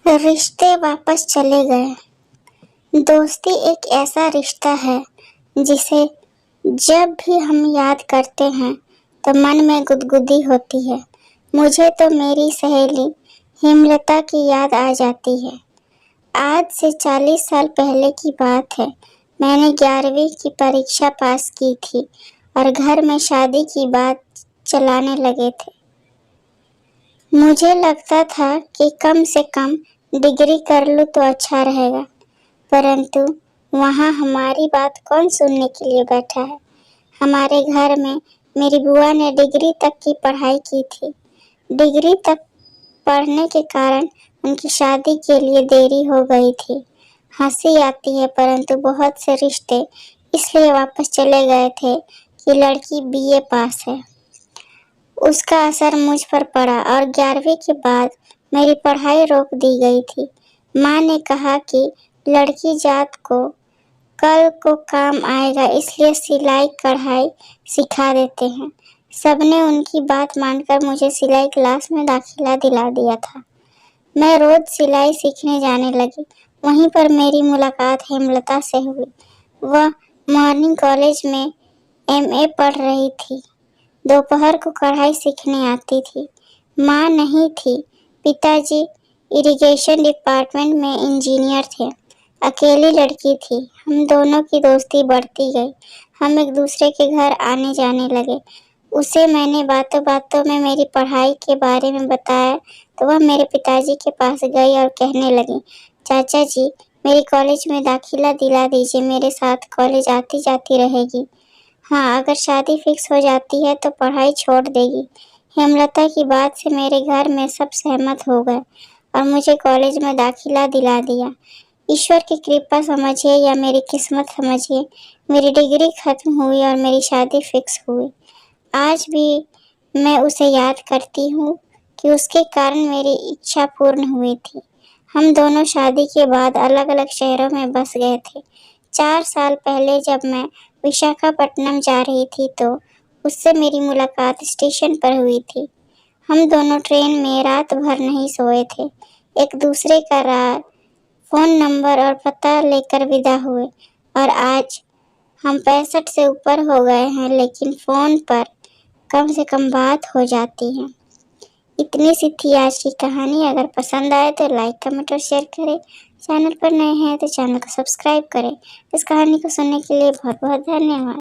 रिश्ते वापस चले गए। दोस्ती एक ऐसा रिश्ता है जिसे जब भी हम याद करते हैं तो मन में गुदगुदी होती है। मुझे तो मेरी सहेली हेमलता की याद आ जाती है। आज से 40 साल पहले की बात है। मैंने 11वीं की परीक्षा पास की थी और घर में शादी की बात चलाने लगे थे। मुझे लगता था कि कम से कम डिग्री कर लूँ तो अच्छा रहेगा, परंतु वहाँ हमारी बात कौन सुनने के लिए बैठा है। हमारे घर में मेरी बुआ ने डिग्री तक की पढ़ाई की थी। डिग्री तक पढ़ने के कारण उनकी शादी के लिए देरी हो गई थी। हंसी आती है, परंतु बहुत से रिश्ते इसलिए वापस चले गए थे कि लड़की बीए पास है। उसका असर मुझ पर पड़ा और 11वीं के बाद मेरी पढ़ाई रोक दी गई थी। माँ ने कहा कि लड़की जात को कल को काम आएगा, इसलिए सिलाई कढ़ाई सिखा देते हैं। सबने उनकी बात मानकर मुझे सिलाई क्लास में दाखिला दिला दिया था। मैं रोज सिलाई सीखने जाने लगी। वहीं पर मेरी मुलाकात हेमलता से हुई। वह मॉर्निंग कॉलेज में एमए पढ़ रही थी। दोपहर को कढ़ाई सीखने आती थी। माँ नहीं थी, पिताजी इरिगेशन डिपार्टमेंट में इंजीनियर थे। अकेली लड़की थी। हम दोनों की दोस्ती बढ़ती गई। हम एक दूसरे के घर आने जाने लगे। उसे मैंने बातों बातों में मेरी पढ़ाई के बारे में बताया तो वह मेरे पिताजी के पास गई और कहने लगी, चाचा जी, मेरी कॉलेज में दाखिला दिला दीजिए, मेरे साथ कॉलेज आती जाती रहेगी। हाँ, अगर शादी फिक्स हो जाती है तो पढ़ाई छोड़ देगी। हेमलता की बात से मेरे घर में सब सहमत हो गए और मुझे कॉलेज में दाखिला दिला दिया। ईश्वर की कृपा समझिए या मेरी किस्मत समझिए, मेरी डिग्री खत्म हुई और मेरी शादी फिक्स हुई। आज भी मैं उसे याद करती हूँ कि उसके कारण मेरी इच्छा पूर्ण हुई थी। हम दोनों शादी के बाद अलग अलग शहरों में बस गए थे। 4 साल पहले जब मैं विशाखापट्टनम जा रही थी तो उससे मेरी मुलाकात स्टेशन पर हुई थी। हम दोनों ट्रेन में रात भर नहीं सोए थे। एक दूसरे का फ़ोन नंबर और पता लेकर विदा हुए और आज हम 65 से ऊपर हो गए हैं, लेकिन फ़ोन पर कम से कम बात हो जाती है। इतनी सी थी आज की कहानी। अगर पसंद आए तो लाइक, कमेंट और शेयर करें। चैनल पर नए हैं तो चैनल को सब्सक्राइब करें। इस कहानी को सुनने के लिए बहुत बहुत धन्यवाद।